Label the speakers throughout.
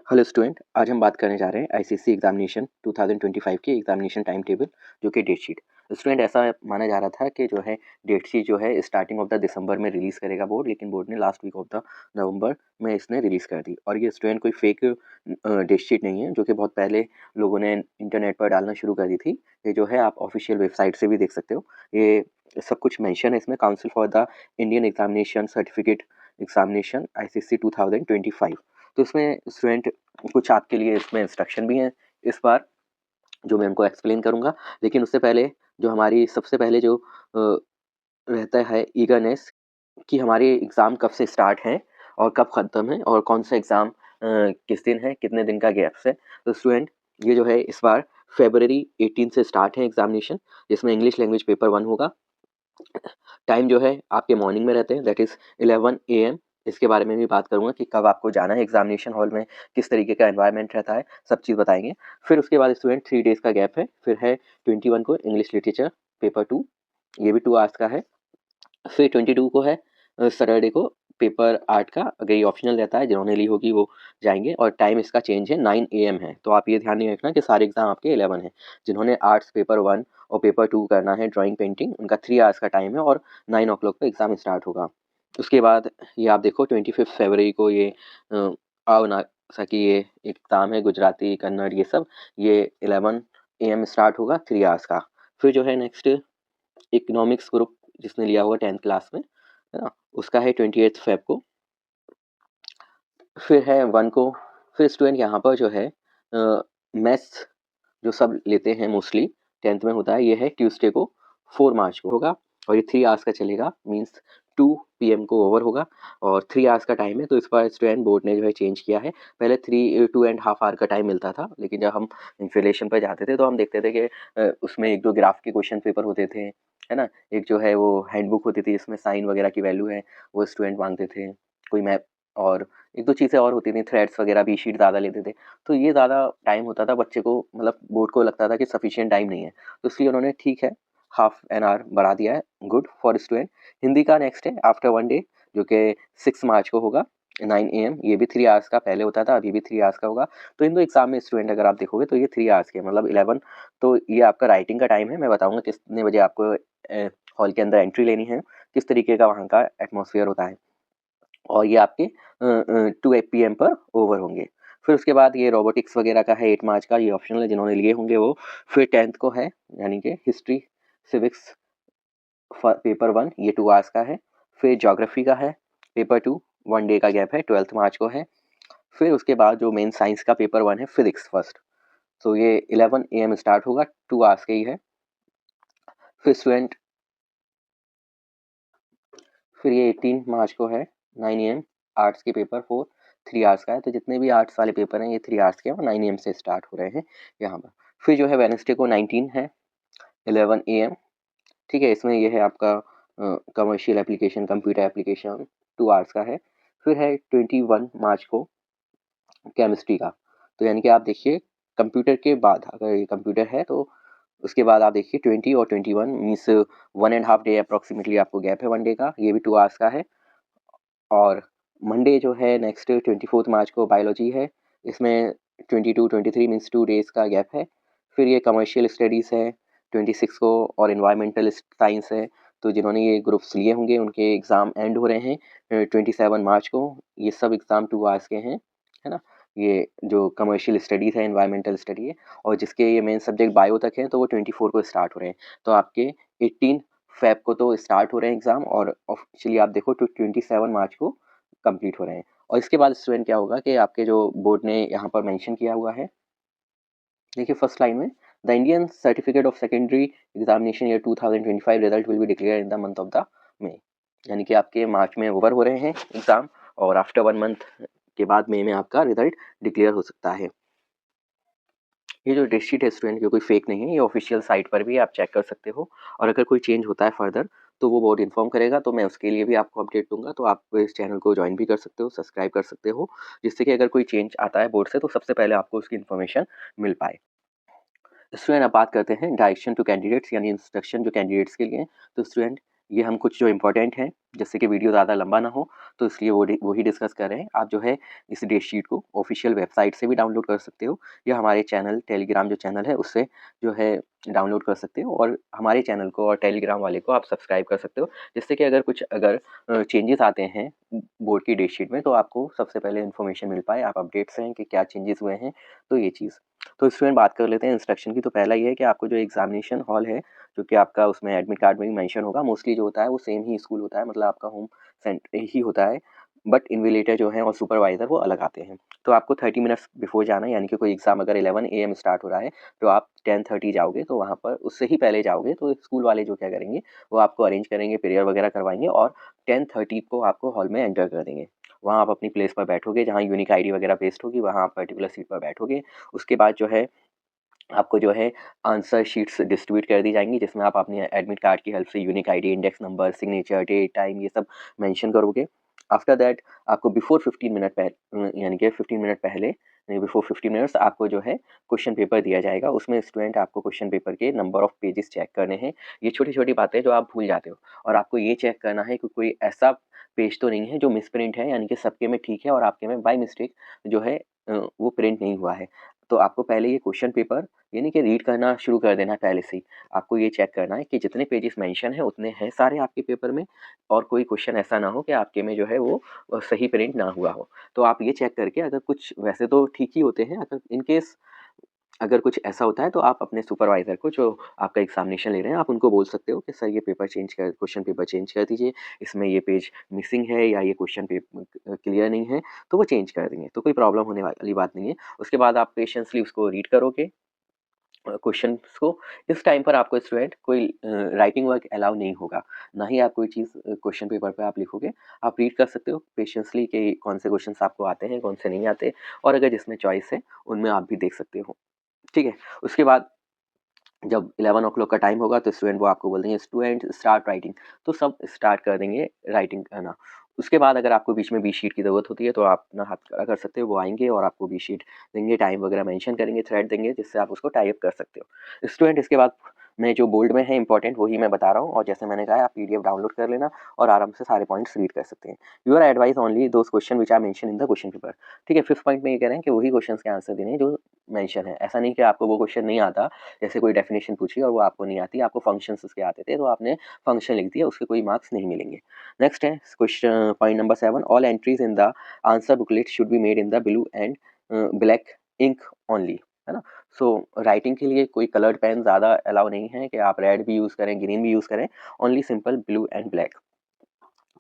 Speaker 1: Hello student, आज हम बात करने जा रहे हैं आईसीएसई एग्जामिनेशन 2025 के एग्जामिनेशन टाइम टेबल जो कि डेट शीट। स्टूडेंट ऐसा माना जा रहा था कि जो है डेट शीट जो है स्टार्टिंग ऑफ द दिसंबर में रिलीज़ करेगा बोर्ड, लेकिन बोर्ड ने last week of the November में इसने रिलीज़ कर दी। और ये स्टूडेंट कोई फेक डेट शीट नहीं है जो कि बहुत पहले लोगों ने इंटरनेट पर डालना शुरू कर दी थी। ये जो है आप ऑफिशियल वेबसाइट से भी देख सकते हो। ये सब कुछ मैंशन है इसमें, council for the Indian examination certificate examination ICSE 2025। तो इसमें स्टूडेंट कुछ आपके लिए इसमें इंस्ट्रक्शन भी हैं इस बार, जो मैं उनको एक्सप्लेन करूँगा। लेकिन उससे पहले जो हमारी सबसे पहले जो रहता है ईगरनेस कि हमारे एग्ज़ाम कब से स्टार्ट हैं और कब ख़त्म है और कौन सा एग्ज़ाम किस दिन है, कितने दिन का गैप्स है। तो स्टूडेंट ये जो है इस बार फ़रवरी 18 से स्टार्ट है एग्ज़ामिनेशन, जिसमें इंग्लिश लैंग्वेज पेपर 1 होगा। टाइम जो है आपके मॉर्निंग में रहते हैं, दैट इज़ 11 AM। इसके बारे में भी बात करूँगा कि कब आपको जाना है एग्जामिनेशन हॉल में, किस तरीके का एनवायरनमेंट रहता है, सब चीज़ बताएंगे। फिर उसके बाद स्टूडेंट 3 डेज़ का गैप है, फिर है 21 को इंग्लिश लिटरेचर पेपर 2, ये भी 2 आवर्स का है। फिर 22 को है सैटरडे को पेपर 8 का, अगर ये ऑप्शनल रहता है, जिन्होंने ली होगी वो जाएंगे। और टाइम इसका चेंज है, 9 AM है। तो आप ये ध्यान नहीं रखना कि सारे एग्जाम आपके 11 हैं। जिन्होंने आर्ट्स पेपर 1 और पेपर 2 करना है ड्राइंग पेंटिंग, उनका 3 आवर्स का टाइम है और 9 ओ क्लॉक पे एग्ज़ाम स्टार्ट होगा। उसके बाद ये आप देखो 25 फरवरी को ये अवनासाकी ये एग्ज़ाम है, गुजराती कन्नड़ ये सब, ये 11 AM स्टार्ट होगा, 3 आवर्स का। फिर जो है नेक्स्ट इकोनॉमिक्स ग्रुप जिसने लिया होगा 10th क्लास में, है ना, उसका है 28 फेब को। फिर है 1 को। फिर स्टूडेंट यहाँ पर जो है मैथ्स जो सब लेते हैं मोस्टली 10th में होता है, ये है ट्यूसडे को 4 मार्च को होगा और ये 3 आवर्स का चलेगा, मीन्स 2 PM को ओवर होगा और 3 आवर्स का टाइम है। तो इस बार स्टूडेंट बोर्ड ने जो है चेंज किया है। पहले 2.5 आवर का टाइम मिलता था, लेकिन जब हम इंफॉर्मेशन पर जाते थे तो हम देखते थे कि उसमें 1-2 ग्राफ के क्वेश्चन पेपर होते थे, है ना। एक जो है वो हैंडबुक होती थी जिसमें साइन वगैरह की वैल्यू है वो स्टूडेंट मांगते थे, कोई मैप और 1-2 चीज़ें और होती थी, थ्रेड्स वगैरह भी शीट ज़्यादा लेते थे। तो ये ज़्यादा टाइम होता था, बच्चे को मतलब बोर्ड को लगता था कि सफिशिएंट टाइम नहीं है। तो इसलिए उन्होंने ठीक है हाफ एन आवर बढ़ा दिया है, गुड फॉर स्टूडेंट। हिंदी का नेक्स्ट है आफ्टर 1 डे, जो कि 6 मार्च को होगा 9 AM। ये भी 3 आवर्स का पहले होता था, अभी भी 3 आवर्स का होगा। तो इन दो एग्जाम में स्टूडेंट अगर आप देखोगे तो ये 3 आवर्स के मतलब 11। तो ये आपका राइटिंग का टाइम है, मैं बताऊंगा कितने बजे आपको हॉल के अंदर एंट्री लेनी है, किस तरीके का वहाँ का एटमॉस्फेयर होता है। और ये आपके 2 PM पर ओवर होंगे। फिर उसके बाद ये रोबोटिक्स वगैरह का है 8 मार्च का, ये ऑप्शनल है, जिन्होंने लिए होंगे वो। फिर 10th को है, यानी कि हिस्ट्री सिविक्स पेपर 1, ये 2 आवर्स का है। फिर ज्योग्राफी का है पेपर 2, 1 डे का गैप है, 12th मार्च को है। फिर उसके बाद जो मेन साइंस का पेपर 1 है फिजिक्स फर्स्ट, तो ये 11 AM स्टार्ट होगा, 2 आवर्स का ही है। फिर स्टूडेंट फिर ये 18 मार्च को है 9 AM आर्ट्स के पेपर 4, 3 आवर्स का है। तो जितने भी आर्ट्स वाले पेपर हैं ये 3 आवर्स के हैं और 9 AM से स्टार्ट हो रहे हैं यहाँ पर। फिर जो है वेडनेसडे को 19 है 11 AM, ठीक है। इसमें ये है आपका commercial application, computer application, 2 hours का है। फिर है 21 मार्च को केमिस्ट्री का। तो यानी कि आप देखिए कंप्यूटर के बाद, अगर ये कंप्यूटर है तो उसके बाद आप देखिए 20 और 21 मीन्स 1.5 डे अप्रॉक्सीमेटली आपको गैप है 1 डे का, ये भी 2 आवर्स का है। और मंडे जो है नेक्स्ट 24 मार्च को बायोलॉजी है, इसमें 22-23 मीन्स 2 डेज़ का गैप है। फिर ये कमर्शियल स्टडीज़ है 26 को और इन्वायरमेंटल साइंस है। तो जिन्होंने ये ग्रुप्स लिए होंगे उनके एग्ज़ाम एंड हो रहे हैं 27 मार्च को। ये सब एग्ज़ाम 2 आवर्स के हैं, है ना। ये जो कमर्शियल स्टडीज़ है, इन्वायरमेंटल स्टडी है, और जिसके ये मेन सब्जेक्ट बायो तक हैं तो वो 24 को स्टार्ट हो रहे हैं। तो आपके 18 फेब को तो स्टार्ट हो रहे हैं एग्ज़ाम और ऑफिशियली आप देखो तो 27 मार्च को कंप्लीट हो रहे हैं। और इसके बाद स्टूडेंट क्या होगा कि आपके जो बोर्ड ने यहाँ पर मेंशन किया हुआ है, देखिए फर्स्ट लाइन में, the Indian certificate of secondary examination year 2025 result will be declare in the month of the May. यानी कि आपके मार्च में ओवर हो रहे हैं एग्ज़ाम और आफ्टर 1 मंथ के बाद मई में आपका रिजल्ट डिक्लेयर हो सकता है। ये जो डेट शीट है स्टूडेंट की कोई फेक नहीं है, ये ऑफिशियल साइट पर भी आप चेक कर सकते हो। और अगर कोई चेंज होता है फर्दर तो वो बोर्ड इन्फॉर्म करेगा, तो मैं उसके लिए भी आपको अपडेट दूंगा। तो आप इस चैनल को ज्वाइन भी कर सकते हो, सब्सक्राइब कर सकते हो, जिससे कि अगर कोई चेंज आता है बोर्ड से तो सबसे पहले आपको उसकी इन्फॉर्मेशन मिल पाए। स्टूडेंट अब बात करते हैं डायरेक्शन टू कैंडिडेट्स, यानी इंस्ट्रक्शन जो कैंडिडेट्स के लिए हैं। तो स्टूडेंट ये हम कुछ जो इंपॉर्टेंट हैं जिससे कि वीडियो ज़्यादा लंबा ना हो, तो इसलिए वही डिस्कस कर रहे हैं। आप जो है इस डेट शीट को ऑफिशियल वेबसाइट से भी डाउनलोड कर सकते हो, या हमारे चैनल टेलीग्राम जो चैनल है उससे जो है डाउनलोड कर सकते हो, और हमारे चैनल को और टेलीग्राम वाले को आप सब्सक्राइब कर सकते हो, जिससे कि अगर चेंजेस आते हैं बोर्ड की डेट शीट में, तो आपको सबसे पहले इन्फॉर्मेशन मिल पाए, आप अपडेट्स रहें कि क्या चेंजेस हुए हैं। तो ये चीज़, तो स्टूडेंट बात कर लेते हैं इंस्ट्रक्शन की। तो पहला ये है कि आपको जो एग्जामिनेशन हॉल है, जो कि आपका उसमें एडमिट कार्ड में भी मेंशन होगा, मोस्टली जो होता है वो सेम ही स्कूल होता है, मतलब आपका होम सेंटर ही होता है, बट इन्विजिलेटर जो है और सुपरवाइज़र वो अलग आते हैं। तो आपको 30 मिनट्स बिफोर जाना है, यानी कि कोई एग्ज़ाम अगर 11 AM स्टार्ट हो रहा है, तो आप 10:30 जाओगे, तो वहाँ पर उससे ही पहले जाओगे, तो स्कूल वाले जो क्या करेंगे, वो आपको अरेंज करेंगे, प्रेयर वगैरह करवाएंगे, और 10:30 को आपको हॉल में एंटर कर देंगे। वहाँ आप अपनी प्लेस पर बैठोगे, जहाँ यूनिक आईडी वगैरह पेस्ट होगी, वहाँ आप पर्टिकुलर सीट पर बैठोगे। उसके बाद जो है आपको जो है आंसर शीट्स डिस्ट्रीब्यूट कर दी जाएंगी, जिसमें आप अपने एडमिट कार्ड की हेल्प से unique ID, index number, signature, date, time, ये सब मेंशन करोगे। आफ्टर दैट आपको बिफोर 15 मिनट पहले, यानी कि 15 मिनट पहले, बिफोर 15 मिनट्स आपको जो है क्वेश्चन पेपर दिया जाएगा। उसमें स्टूडेंट आपको क्वेश्चन पेपर के नंबर ऑफ पेजेस चेक करने हैं। ये छोटी छोटी बातें जो आप भूल जाते हो, और आपको ये चेक करना है कि कोई ऐसा पेज तो नहीं है जो मिस प्रिंट है, यानी कि सबके में ठीक है और आपके में बाई मिस्टेक जो है वो प्रिंट नहीं हुआ है। तो आपको पहले ये क्वेश्चन पेपर यानी कि रीड करना शुरू कर देना है पहले से ही। आपको ये चेक करना है कि जितने पेजेस मेंशन है उतने हैं सारे आपके पेपर में, और कोई क्वेश्चन ऐसा ना हो कि आपके में जो है वो सही प्रिंट ना हुआ हो। तो आप ये चेक करके, अगर कुछ वैसे तो ठीक ही होते हैं, अगर इन केस अगर कुछ ऐसा होता है, तो आप अपने सुपरवाइज़र को, जो आपका एग्ज़ामिनेशन ले रहे हैं, आप उनको बोल सकते हो कि सर ये क्वेश्चन पेपर चेंज कर दीजिए, इसमें ये पेज मिसिंग है, या ये क्वेश्चन क्लियर नहीं है, तो वो चेंज कर देंगे, तो कोई प्रॉब्लम होने वाली बात नहीं है। उसके बाद आप पेशेंसली उसको रीड करोगे क्वेश्चंस को। इस टाइम पर आपको स्टूडेंट कोई राइटिंग वर्क अलाउ नहीं होगा, ना ही आप कोई चीज़ क्वेश्चन पेपर पे आप लिखोगे। आप रीड कर सकते हो पेशेंसली कि कौन से क्वेश्चंस आपको आते हैं, कौन से नहीं आते, और अगर जिसमें चॉइस है, उनमें आप भी देख सकते हो। ठीक है? उसके बाद जब 11 ओ क्लॉक का टाइम होगा, तो स्टूडेंट वो आपको बोल देंगे स्टूडेंट स्टार्ट राइटिंग, तो सब स्टार्ट कर देंगे राइटिंग करना। उसके बाद अगर आपको बीच में बीट शीट की ज़रूरत होती है, तो आप अपना हाथ खड़ा कर सकते हो, वो आएंगे और आपको बीट शीट देंगे, टाइम वगैरह मेंशन करेंगे, थ्रेड देंगे, जिससे आप उसको टाइप कर सकते हो। स्टूडेंट इसके बाद में जो बोल्ड में है इंपॉर्टेंट, वही मैं बता रहा हूँ, और जैसे मैंने कहा आप PDF डाउनलोड कर लेना और आराम से सारे पॉइंट्स रीड कर सकते हैं। Your advice only those question which are mention in the question paper. ठीक है, 5th पॉइंट में ये कह रहे हैं कि वही क्वेश्चंस के आंसर देने हैं जो मेंशन है। ऐसा नहीं कि आपको वो क्वेश्चन नहीं आता, जैसे कोई डेफिनेशन पूछी और वो आपको नहीं आती, आपको फंक्शंस उसके आते थे, तो आपने फंक्शन लिख दिया, उसके कोई मार्क्स नहीं मिलेंगे। नेक्स्ट है question point number 7, all entries in the answer booklet should be made in the blue and black ink only, है ना। सो राइटिंग के लिए कोई कलर्ड पेन ज़्यादा अलाउ नहीं है कि आप रेड भी यूज़ करें, ग्रीन भी यूज़ करें, only simple blue and black.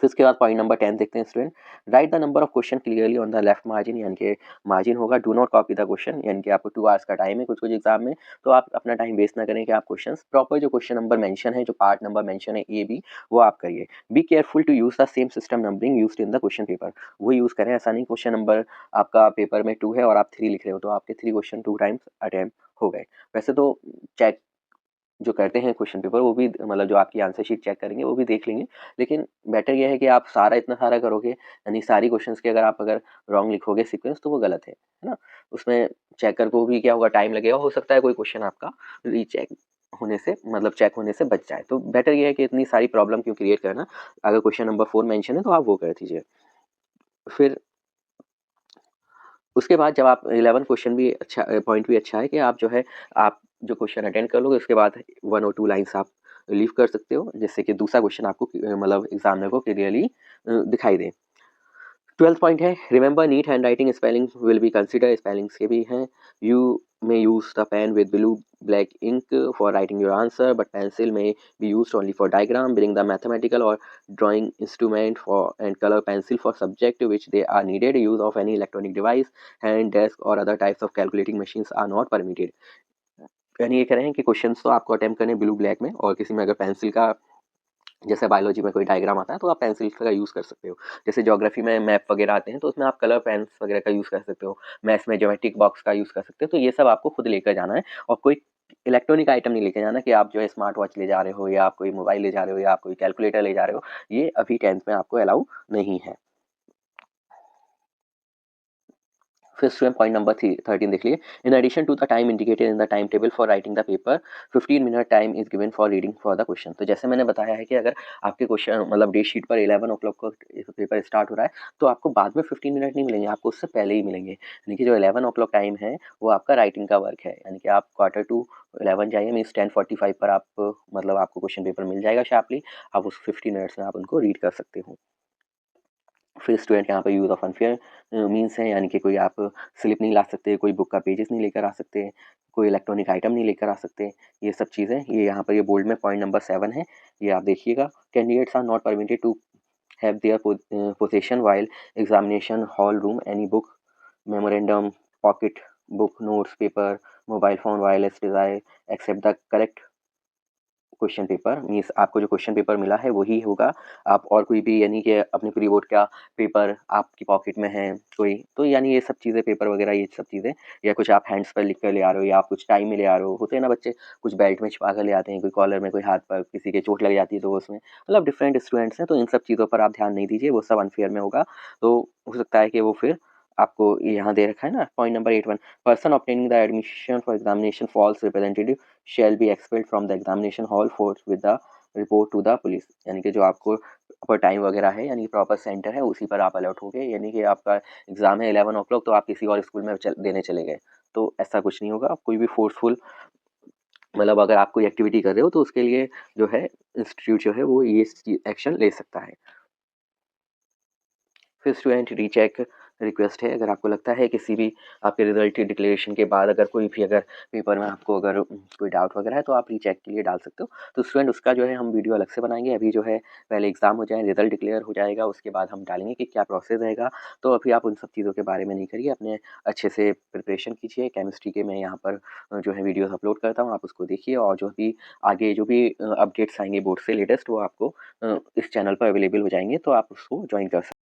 Speaker 1: फिर उसके बाद पॉइंट नंबर 10 देखते हैं student, right the number of question clearly on the left margin, यानी कि मार्जिन होगा, do not copy the question, यानी कि आपको 2 आवर्स का टाइम है कुछ कुछ एग्जाम में, तो आप अपना टाइम वेस्ट ना करें कि आप क्वेश्चन प्रॉपर जो क्वेश्चन नंबर मेंशन है, जो पार्ट नंबर मेंशन है A B, वो आप करिए। Be careful to use the same system numbering used in the question paper, वो यूज़ करें। ऐसा नहीं क्वेश्चन नंबर आपका पेपर में 2 है और आप 3 लिख रहे हो, तो आपके 3 क्वेश्चन 2 टाइम्स अटेम्प्ट हो गए। वैसे तो चेक जो करते हैं क्वेश्चन पेपर, वो भी मतलब जो आपकी आंसर शीट चेक करेंगे वो भी देख लेंगे, लेकिन बेटर ये है कि आप सारा इतना सारा करोगे, यानी सारी क्वेश्चंस के अगर रॉन्ग लिखोगे सीक्वेंस, तो वो गलत है ना। उसमें चेकर को भी क्या होगा, टाइम लगेगा, हो सकता है कोई क्वेश्चन आपका रीचेक होने से, मतलब चेक होने से बच जाए। तो बेटर ये है कि इतनी सारी प्रॉब्लम क्यों क्रिएट करना, अगर क्वेश्चन नंबर 4 मेंशन है तो आप वो कर दीजिए। फिर उसके बाद जब आप 11 क्वेश्चन भी अच्छा, पॉइंट भी अच्छा है कि आप जो है आप जो क्वेश्चन अटेंड कर लोगे, उसके बाद 1 और 2 लाइन्स आप लीव कर सकते हो, जिससे कि दूसरा क्वेश्चन आपको मतलब एग्जामिनर को क्लियरली दिखाई दे। 12th पॉइंट है, remember neat handwriting spelling will be consider, spellings के भी हैं। You may use the pen with blue black ink for writing your answer, but pencil may be used only for diagram. Bring the mathematical or drawing instrument for and color pencil for subject which they are needed. Use of any electronic device, hand, desk or other types of calculating machines are not permitted. यानी ये कह रहे हैं कि questions तो आपको attempt करने blue black में, और किसी में अगर पेंसिल का, जैसे बायोलॉजी में कोई डायग्राम आता है तो आप पेंसिल का यूज़ कर सकते हो। जैसे ज्योग्राफी में मैप वगैरह आते हैं, तो उसमें आप कलर पेन्स वगैरह का यूज़ कर सकते हो। मैथ्स में ज्योमेट्रिक बॉक्स का यूज़ कर सकते हो। तो ये सब आपको खुद लेकर जाना है, और कोई इलेक्ट्रॉनिक आइटम नहीं लेके जाना कि आप जो है स्मार्ट वॉच ले जा रहे हो, या आप कोई मोबाइल ले जा रहे हो, या आप कोई कैलकुलेटर ले जा रहे हो। ये अभी 10th में आपको अलाउ नहीं है। फिर स्टूडेंट पॉइंट नंबर 13 देख लिए। In addition to the time indicated in the time table for writing the paper 15 minute time is given for reading for the question. तो जैसे मैंने बताया है कि अगर आपके क्वेश्चन मतलब डेट शीट पर 11 ओ क्लॉक को पेपर स्टार्ट हो रहा है तो आपको बाद में 15 मिनट नहीं मिलेंगे, आपको उससे पहले ही मिलेंगे। यानी कि जो 11 ओ क्लॉक टाइम है वो आपका राइटिंग का वर्क है, यानी कि आप क्वार्टर टू 11 जाइए, मीन्स 10:45 पर आप मतलब आपको क्वेश्चन पेपर मिल जाएगा शार्पली। आप उस 15 मिनट्स में आप उनको रीड कर सकते हो। फिर स्टूडेंट यहाँ पे यूज़ ऑफ अनफेयर मीन्स है, यानी कि कोई आप स्लिप नहीं ला सकते, कोई बुक का पेजेस नहीं लेकर आ सकते, कोई इलेक्ट्रॉनिक आइटम नहीं लेकर आ सकते। ये सब चीज़ें ये यहाँ पर ये बोल्ड में पॉइंट नंबर 7 है, ये आप देखिएगा। Candidates are not permitted to have their possession while examination hall room any book, memorandum, pocket book, notes, paper, mobile phone, wireless device except the correct question paper. Means आपको जो question paper मिला है वही होगा। आप और कोई भी यानी कि अपने प्री बोर्ड का पेपर आपकी पॉकेट में है कोई, तो यानी ये सब चीज़ें पेपर वगैरह ये सब चीज़ें, या कुछ आप हैंड्स पर लिख कर ले आ रहे हो या आप कुछ टाइम में ले आ रहे हो, होते हैं ना बच्चे कुछ बेल्ट में छिपा कर ले आते हैं, कोई कॉलर में, कोई हाथ पर, किसी के चोट लग जाती है तो उसमें, मतलब डिफरेंट स्टूडेंट्स हैं, तो इन सब चीज़ों पर आप ध्यान नहीं दीजिए, वो सब अनफेयर में होगा। तो हो सकता है कि वो फिर आपको यहाँ दे रखा है ना point number 8 person obtaining the admission for examination false representative shall be expelled from the examination hall for with the report to the police. यानी कि जो आपको प्रॉपर टाइम वगैरह है, यानी प्रॉपर सेंटर है, उसी पर आप अलर्ट हो गए, यानी कि आपका एग्जाम है 11 ओ क्लॉक तो आप किसी और स्कूल में देने चले गए, तो ऐसा कुछ नहीं होगा। कोई भी फोर्सफुल मतलब अगर आप कोई एक्टिविटी कर रहे हो तो उसके लिए जो है इंस्टीट्यूट जो है वो ये एक्शन ले सकता है। फिर स्टूडेंट रीचेक रिक्वेस्ट है, अगर आपको लगता है किसी भी आपके रिजल्ट की डिक्लेरेशन के बाद अगर कोई भी अगर पेपर में आपको अगर कोई डाउट वगैरह है तो आप रीचेक के लिए डाल सकते हो। तो स्टूडेंट उसका जो है हम वीडियो अलग से बनाएंगे, अभी जो है पहले एग्जाम हो जाए, रिजल्ट डिक्लेयर हो जाएगा, उसके बाद हम डालेंगे कि क्या प्रोसेस रहेगा। तो अभी आप उन सब चीज़ों के बारे में नहीं करिए, अपने अच्छे से प्रिपरेशन कीजिए। केमिस्ट्री के मैं यहाँ पर जो है वीडियोस अपलोड करता हूँ, आप उसको देखिए, और जो भी आगे जो भी अपडेट्स आएंगे बोर्ड से लेटेस्ट वो आपको इस चैनल पर अवेलेबल हो जाएंगे, तो आप उसको ज्वाइन कर सकते हैं।